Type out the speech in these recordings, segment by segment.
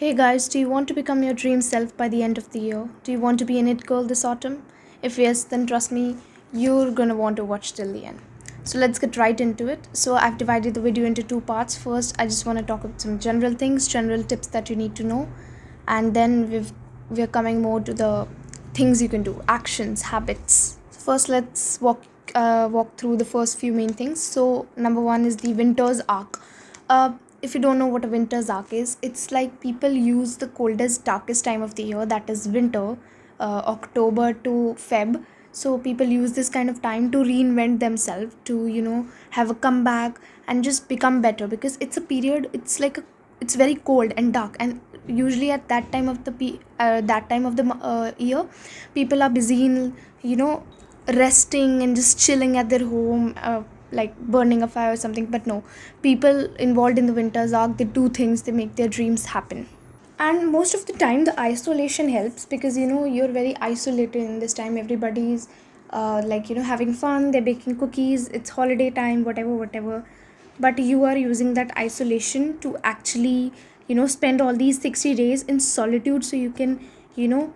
Hey guys, do you want to become your dream self by the end of the year? Do you want to be an it girl this autumn? If yes, then trust me, you're gonna want to watch till the end. So let's get right into it. So I've divided the video into two parts. First, I just want to talk about some general things, general tips that you need to know, and then we're coming more to the things you can do, actions, habits. First, let's walk through the first few main things. So number one is the winter's arc. If you don't know what a winter's arc is, it's like people use the coldest, darkest time of the year, that is winter, October to Feb. So people use this kind of time to reinvent themselves, to have a comeback and just become better, because it's a period. It's very cold and dark, and usually at that time of the year, people are busy in resting and just chilling at their home, like burning a fire or something. But no, people involved in the winter's arc, they do things, they make their dreams happen. And most of the time the isolation helps, because you're very isolated in this time. Everybody's having fun, they're baking cookies, it's holiday time, whatever. But you are using that isolation to actually spend all these 60 days in solitude, so you can you know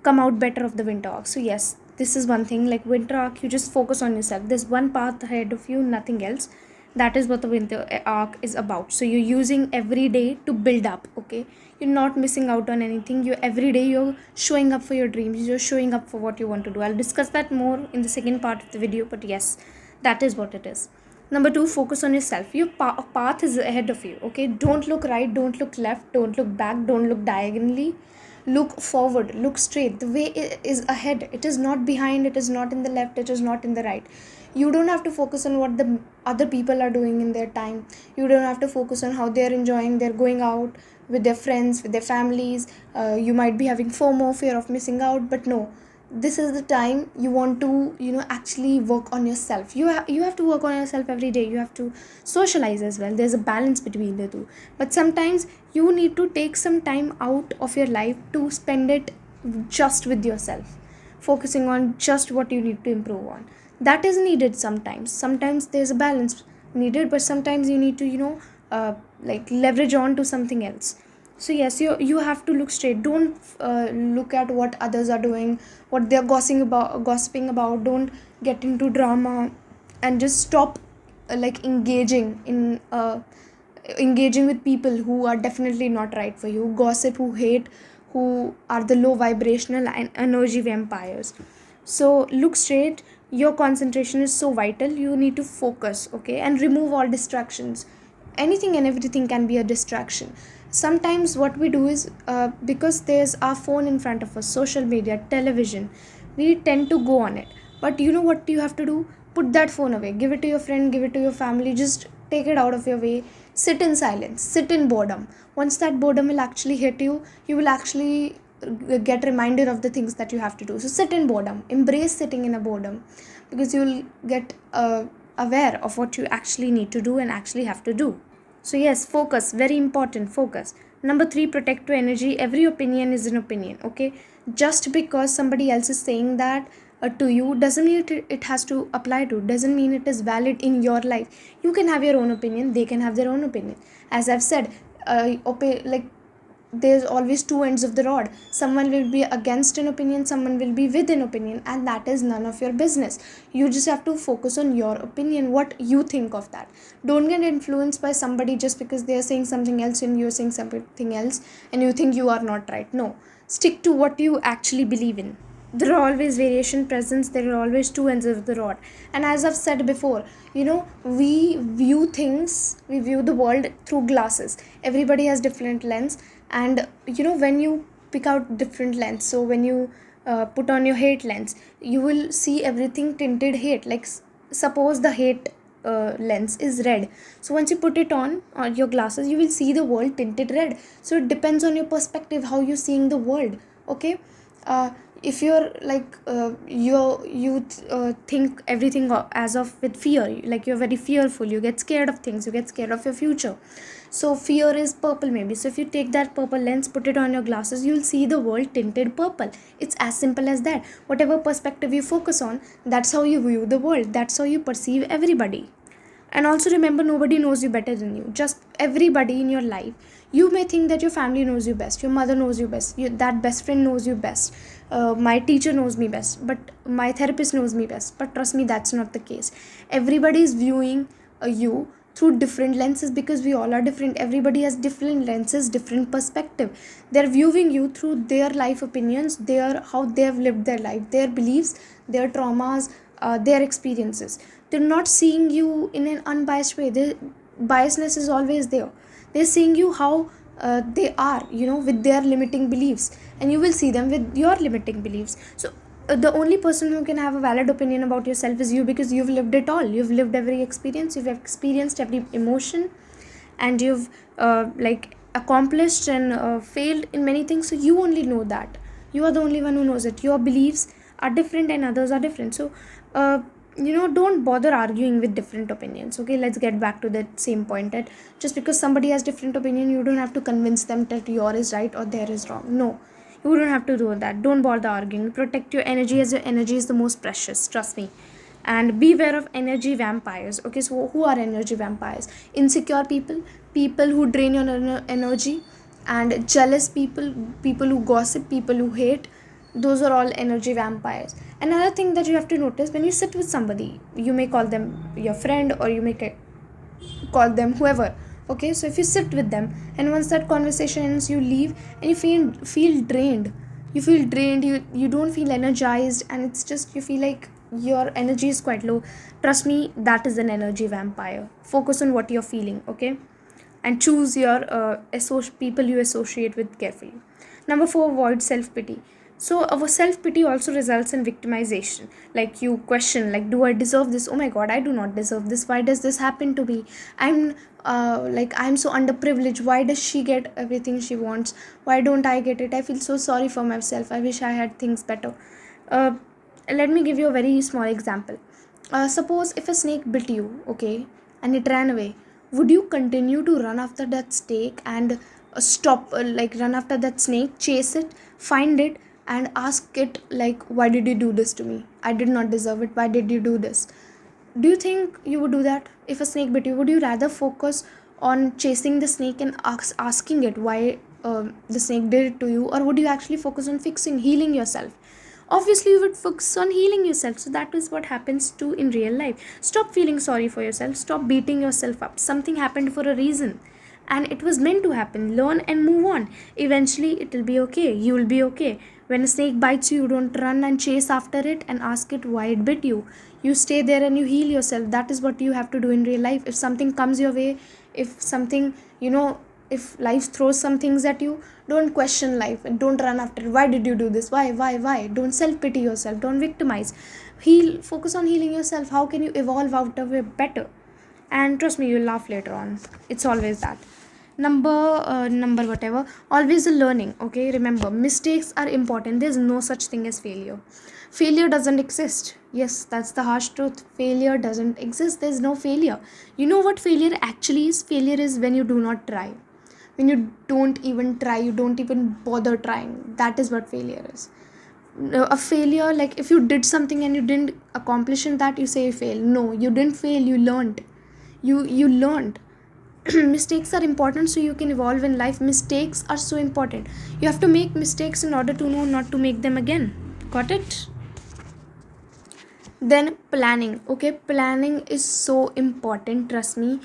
come out better of the winter arc. So yes, this is one thing. Like winter arc, you just focus on yourself. There's one path ahead of you, nothing else. That is what the winter arc is about. So you're using every day to build up. Okay, you're not missing out on anything. You every day you're showing up for your dreams, you're showing up for what you want to do. I'll discuss that more in the second part of the video, but yes, that is what it is. Number two, focus on yourself. Your path is ahead of you. Okay, don't look right, don't look left, don't look back, don't look diagonally. Look forward, look straight. The way is ahead, it is not behind, it is not in the left, it is not in the right. You don't have to focus on what the other people are doing in their time. You don't have to focus on how they're enjoying, they're going out with their friends, with their families. You might be having FOMO, fear of missing out, but no, this is the time you want to actually work on yourself. You have to work on yourself every day. You have to socialize as well. There's a balance between the two, but sometimes you need to take some time out of your life to spend it just with yourself, focusing on just what you need to improve on. That is needed sometimes. Sometimes there's a balance needed, but sometimes you need to leverage on to something else. So yes, you have to look straight. Don't look at what others are doing, what they're gossiping about. Don't get into drama, and just stop engaging with people who are definitely not right for you, who gossip, who hate, who are the low vibrational and energy vampires. So look straight. Your concentration is so vital. You need to focus, okay, and remove all distractions. Anything and everything can be a distraction. Sometimes what we do is, because there's our phone in front of us, social media, television, we tend to go on it. But you know what you have to do? Put that phone away, give it to your friend, give it to your family, just take it out of your way. Sit in silence, sit in boredom. Once that boredom will actually hit you, you will actually get reminded of the things that you have to do. So sit in boredom, embrace sitting in a boredom, because you'll get aware of what you actually need to do and actually have to do. So yes, focus, very important, focus. Number three, protect your energy. Every opinion is an opinion, okay? Just because somebody else is saying that to you doesn't mean it has to apply to, doesn't mean it is valid in your life. You can have your own opinion, they can have their own opinion. As I've said, there's always two ends of the rod. Someone will be against an opinion, someone will be with an opinion, and that is none of your business. You just have to focus on your opinion, what you think of that. Don't get influenced by somebody just because they are saying something else and you're saying something else and you think you are not right. No, stick to what you actually believe in. There are always variation presents, there are always two ends of the rod. And as I've said before, we view the world through glasses. Everybody has different lens. And when you pick out different lens, so when you put on your hate lens, you will see everything tinted hate. Like suppose the hate lens is red, so once you put it on your glasses, you will see the world tinted red. So it depends on your perspective, how you're seeing the world. Okay, if you're think everything as of with fear, like you're very fearful, you get scared of things, you get scared of your future. So fear is purple maybe. So if you take that purple lens, put it on your glasses, you'll see the world tinted purple. It's as simple as that. Whatever perspective you focus on, that's how you view the world, that's how you perceive everybody. And also remember, nobody knows you better than you. Just everybody in your life, You may think that your family knows you best, your mother knows you best, that best friend knows you best, my teacher knows me best, but my therapist knows me best. But trust me, that's not the case. Everybody is viewing you through different lenses, because we all are different. Everybody has different lenses, different perspective. They're viewing you through their life opinions, their how they have lived their life, their beliefs, their traumas, their experiences. They're not seeing you in an unbiased way. The biasness is always there. They're seeing you how they are, with their limiting beliefs, and you will see them with your limiting beliefs. So the only person who can have a valid opinion about yourself is you, because you've lived it all. You've lived every experience, you've experienced every emotion, and you've accomplished and failed in many things. So you only know that. You are the only one who knows it. Your beliefs are different and others are different. So don't bother arguing with different opinions. Okay, let's get back to that same point, that just because somebody has different opinion, you don't have to convince them that yours is right or theirs is wrong. No, you don't have to do that. Don't bother arguing. Protect your energy, as your energy is the most precious, trust me. And beware of energy vampires. Okay, so who are energy vampires? Insecure people, people who drain your energy, and jealous people, people who gossip, people who hate. Those are all energy vampires. Another thing that you have to notice, when you sit with somebody, you may call them your friend, or you may call them whoever. Okay, so if you sit with them, and once that conversation ends, you leave, and you feel drained. You don't feel energized, and it's just, you feel like your energy is quite low. Trust me, that is an energy vampire. Focus on what you're feeling. Okay, and choose your people you associate with carefully. Number 4, avoid self-pity. So our self-pity also results in victimization. Like, you question, like, do I deserve this? Oh my god, I do not deserve this. Why does this happen to me? I'm so underprivileged. Why does she get everything she wants? Why don't I get it? I feel so sorry for myself. I wish I had things better. uh, Let me give you a very small example. Suppose if a snake bit you, okay, and it ran away, would you continue to run after that snake and run after that snake, chase it, find it, and ask it, like, why did you do this to me? I did not deserve it. Why did you do this? Do you think you would do that if a snake bit you? Would you rather focus on chasing the snake and asking it why the snake did it to you, or would you actually focus on healing yourself? Obviously you would focus on healing yourself. So that is what happens too in real life. Stop feeling sorry for yourself. Stop beating yourself up. Something happened for a reason, and it was meant to happen. Learn and move on. Eventually it will be okay. You will be okay. When a snake bites you, you don't run and chase after it and ask it why it bit you. You stay there and you heal yourself. That is what you have to do in real life. If something comes your way, if something, if life throws some things at you, don't question life and don't run after it. Why did you do this? Why? Don't self pity yourself. Don't victimize. Heal. Focus on healing yourself. How can you evolve out of it better? And trust me, you'll laugh later on. It's always that. Number whatever, always a learning. Okay, remember, mistakes are important. There's no such thing as failure. Failure doesn't exist. Yes, that's the harsh truth. Failure doesn't exist. There's no failure. You know what failure actually is? Failure is when you do not try, when you don't even try, you don't even bother trying. That is what failure is. A failure, like, if you did something and you didn't accomplish in that, you say you failed. No, you didn't fail. You learned. You learned. Mistakes are important so you can evolve in life. Mistakes are so important. You have to make mistakes in order to know not to make them again. Got it? Then planning. Okay, planning is so important. Trust me,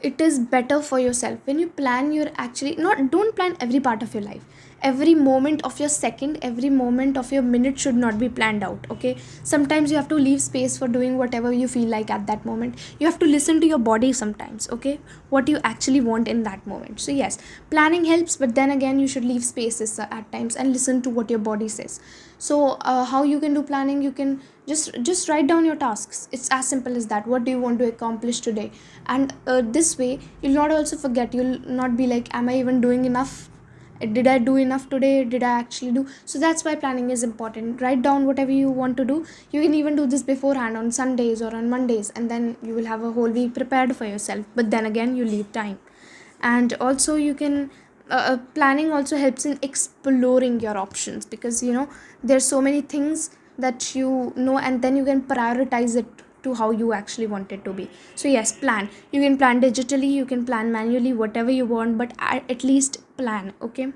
it is better for yourself. When you plan, you're actually not, don't plan every part of your life. Every moment of your second, every moment of your minute should not be planned out. Okay, sometimes you have to leave space for doing whatever you feel like at that moment. You have to listen to your body sometimes. Okay, what you actually want in that moment. So yes, planning helps, but then again, you should leave spaces at times and listen to what your body says. So how you can do planning? You can just write down your tasks. It's as simple as that. What do you want to accomplish today? And this way you'll not also forget. You'll not be like, am I even doing enough? Did I do enough today? Did I actually do? So that's why planning is important. Write down whatever you want to do. You can even do this beforehand on Sundays or on Mondays, and then you will have a whole week prepared for yourself. But then again, you leave time. And also you can planning also helps in exploring your options, because there's so many things that and then you can prioritize it to how you actually want it to be. So yes, plan. You can plan digitally, you can plan manually, whatever you want, but at least plan. Okay.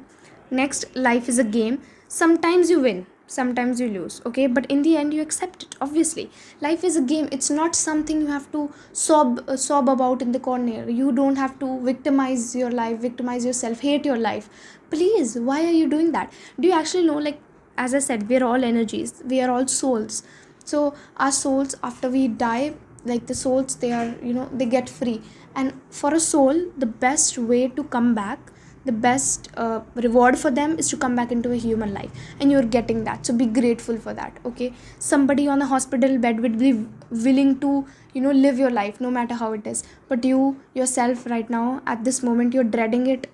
Next, life is a game. Sometimes you win, sometimes you lose. Okay, but in the end you accept it. Obviously, life is a game. It's not something you have to sob about in the corner. You don't have to victimize your life, victimize yourself, hate your life. Please, why are you doing that? Do you actually know, like, as I said, we are all energies, we are all souls. So our souls, after we die, like the souls, they are, they get free. And for a soul, the best way to come back, the best reward for them is to come back into a human life, and you're getting that. So be grateful for that. Okay, somebody on a hospital bed would be willing to, live your life no matter how it is, but you yourself right now at this moment, you're dreading it.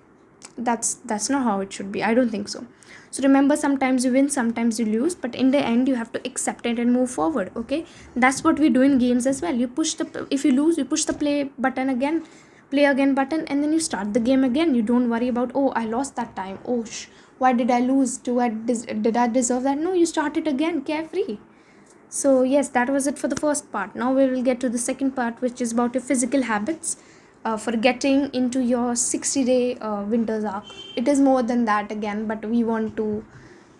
That's not how it should be. I don't think so. So remember, sometimes you win, sometimes you lose, but in the end you have to accept it and move forward. Okay, that's what we do in games as well. You push the, if you lose, you push the play button again, play again button, and then you start the game again. You don't worry about, oh, I lost that time, oh why did I lose, did I deserve that? No, you start it again, carefree. So yes, that was it for the first part. Now we will get to the second part, which is about your physical habits for getting into your 60-day winter's arc. It is more than that again, but we want to,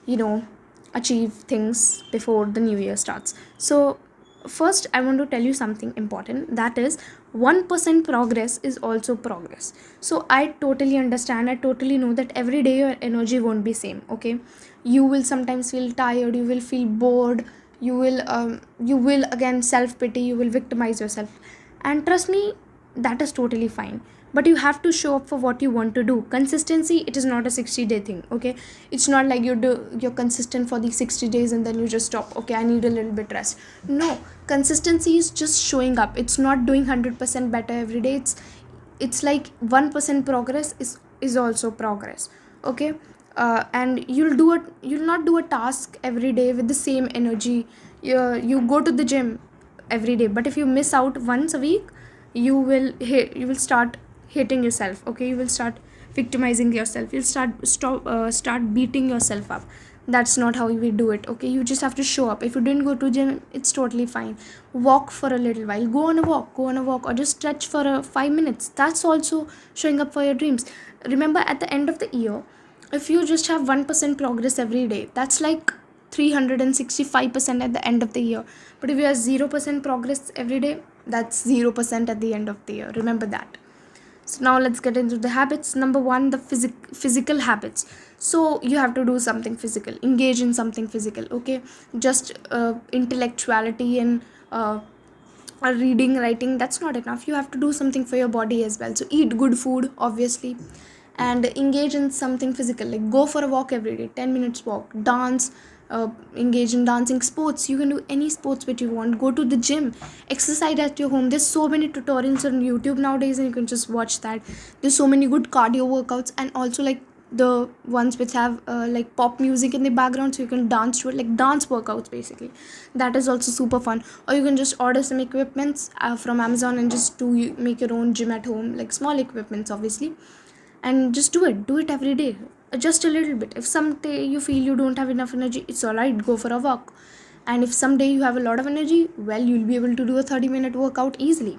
you know, achieve things before the new year starts. So first, I want to tell you something important, that is 1% progress is also progress. So I totally understand, I totally know that every day your energy won't be same. Okay, you will sometimes feel tired, you will feel bored, you will again self pity, you will victimize yourself, and trust me, that is totally fine. But you have to show up for what you want to do. Consistency, it is not a 60-day thing. Okay, it's not like you're consistent for these 60 days and then you just stop. Okay, I need a little bit rest. No, consistency is just showing up. It's not doing 100% better every day. It's like 1% progress is also progress. Okay, and you'll not do a task every day with the same energy. You go to the gym every day, but if you miss out once a week, you will start hating yourself. Okay, you will start victimizing yourself, you'll start beating yourself up. That's not how we do it. Okay, you just have to show up. If you didn't go to gym, it's totally fine. Walk for a little while, go on a walk, or just stretch for 5 minutes. That's also showing up for your dreams. Remember, at the end of the year, if you just have 1% progress every day, that's like 365% at the end of the year. But if you have 0% progress every day, that's 0% at the end of the year. Remember that. So now let's get into the habits. Number one, the physical habits. So you have to do something physical, engage in something physical. Okay, just intellectuality and reading, writing, that's not enough. You have to do something for your body as well. So eat good food, obviously, and engage in something physical, like go for a walk every day, 10 minutes walk, dance, engage in dancing, sports. You can do any sports which you want. Go to the gym, exercise at your home. There's so many tutorials on YouTube nowadays, and you can just watch that. There's so many good cardio workouts, and also like the ones which have like pop music in the background, so you can dance to it, like dance workouts basically. That is also super fun. Or you can just order some equipments from Amazon and just make your own gym at home, like small equipments obviously, and just do it every day, just a little bit. If someday you feel you don't have enough energy, it's all right, go for a walk. And if someday you have a lot of energy, well, you'll be able to do a 30-minute workout easily.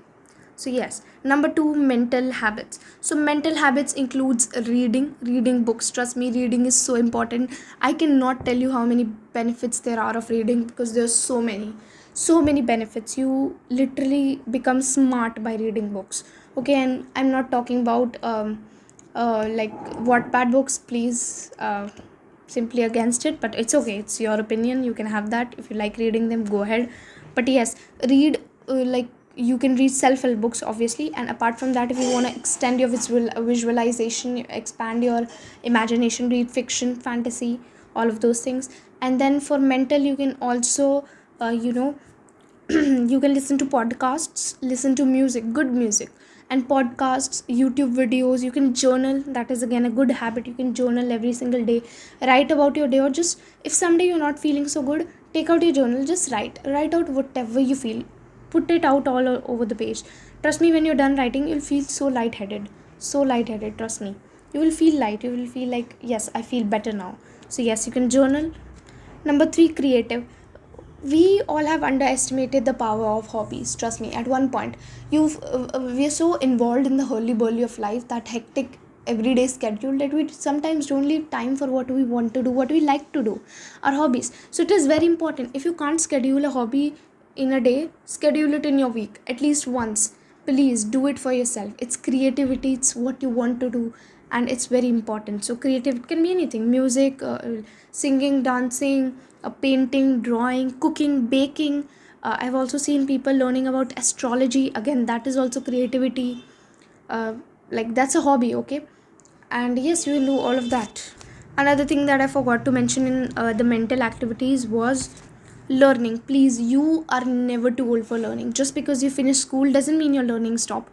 So yes, number two, mental habits. So mental habits includes reading books. Trust me, reading is so important. I cannot tell you how many benefits there are of reading, because there's so many benefits. You literally become smart by reading books. Okay, and I'm not talking about like Wattpad books, please, simply against it, but it's okay, it's your opinion, you can have that. If you like reading them, go ahead. But yes, read, like, you can read self-help books obviously, and apart from that, if you want to extend your visualization, expand your imagination, read fiction, fantasy, all of those things. And then for mental, you can also you can listen to podcasts, listen to music, good music, and podcasts, YouTube videos. You can journal. That is again a good habit. You can journal every single day, write about your day, or just, if someday you're not feeling so good, take out your journal, just write out whatever you feel, put it out all over the page. Trust me, when you're done writing, you'll feel so lightheaded. Trust me, you will feel light, you will feel like, yes, I feel better now. So yes, you can journal. Number three, creative. We all have underestimated the power of hobbies. Trust me, at one point we are so involved in the hurly burly of life, that hectic everyday schedule, that we sometimes don't leave time for what we want to do, what we like to do, our hobbies. So it is very important. If you can't schedule a hobby in a day, schedule it in your week at least once. Please do it for yourself. It's creativity, it's what you want to do, and it's very important. So creative, it can be anything: music, singing, dancing, painting, drawing, cooking, baking. I've also seen people learning about astrology. Again, that is also creativity. uh, like, that's a hobby, okay? And yes, you will do all of that. Another thing that I forgot to mention in the mental activities was learning. Please, you are never too old for learning. Just because you finish school doesn't mean your learning stop.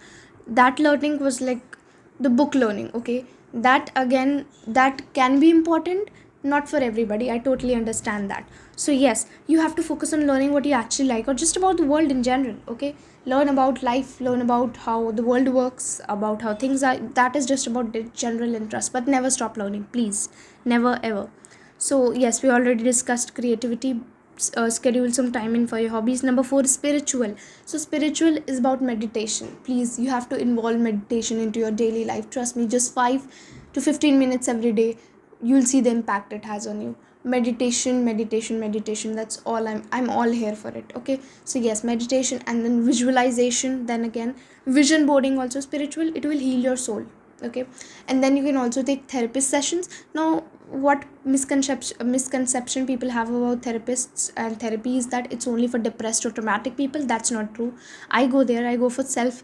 That learning was like the book learning, okay? That, again, that can be important, not for everybody. I totally understand that. So yes, you have to focus on learning what you actually like, or just about the world in general, okay? Learn about life, learn about how the world works, about how things are. That is just about the general interest, but never stop learning, please. Never ever. So yes, we already discussed creativity. Schedule some time in for your hobbies. Number 4 is spiritual. So spiritual is about meditation. Please, you have to involve meditation into your daily life. Trust me, just 5 to 15 minutes every day, you'll see the impact it has on you. Meditation, meditation, meditation, that's all. I'm all here for it, okay? So yes, meditation, and then visualization, then again vision boarding, also spiritual. It will heal your soul, okay? And then you can also take therapist sessions. Now, what misconception people have about therapists and therapy is that it's only for depressed or traumatic people. That's not true. I go there, I go for self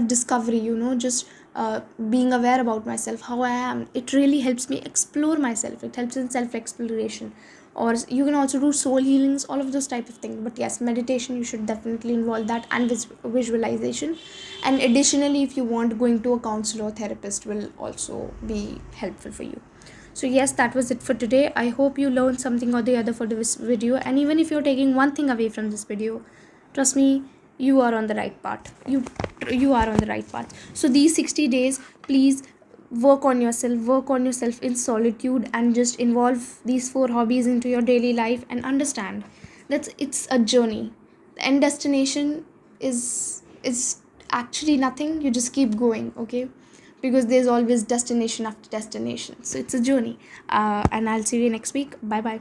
discovery, just being aware about myself, how I am. It really helps me explore myself. It helps in self exploration. Or you can also do soul healings, all of those type of things. But yes, meditation, you should definitely involve that, and visualization. And additionally, if you want, going to a counselor or therapist will also be helpful for you. So yes, that was it for today. I hope you learned something or the other for this video. And even if you're taking one thing away from this video, trust me, you are on the right path. You are on the right path. So these 60 days, please work on yourself in solitude, and just involve these 4 hobbies into your daily life, and understand that it's a journey. The end destination is actually nothing. You just keep going, okay? Because there's always destination after destination. So it's a journey. And I'll see you next week. Bye bye.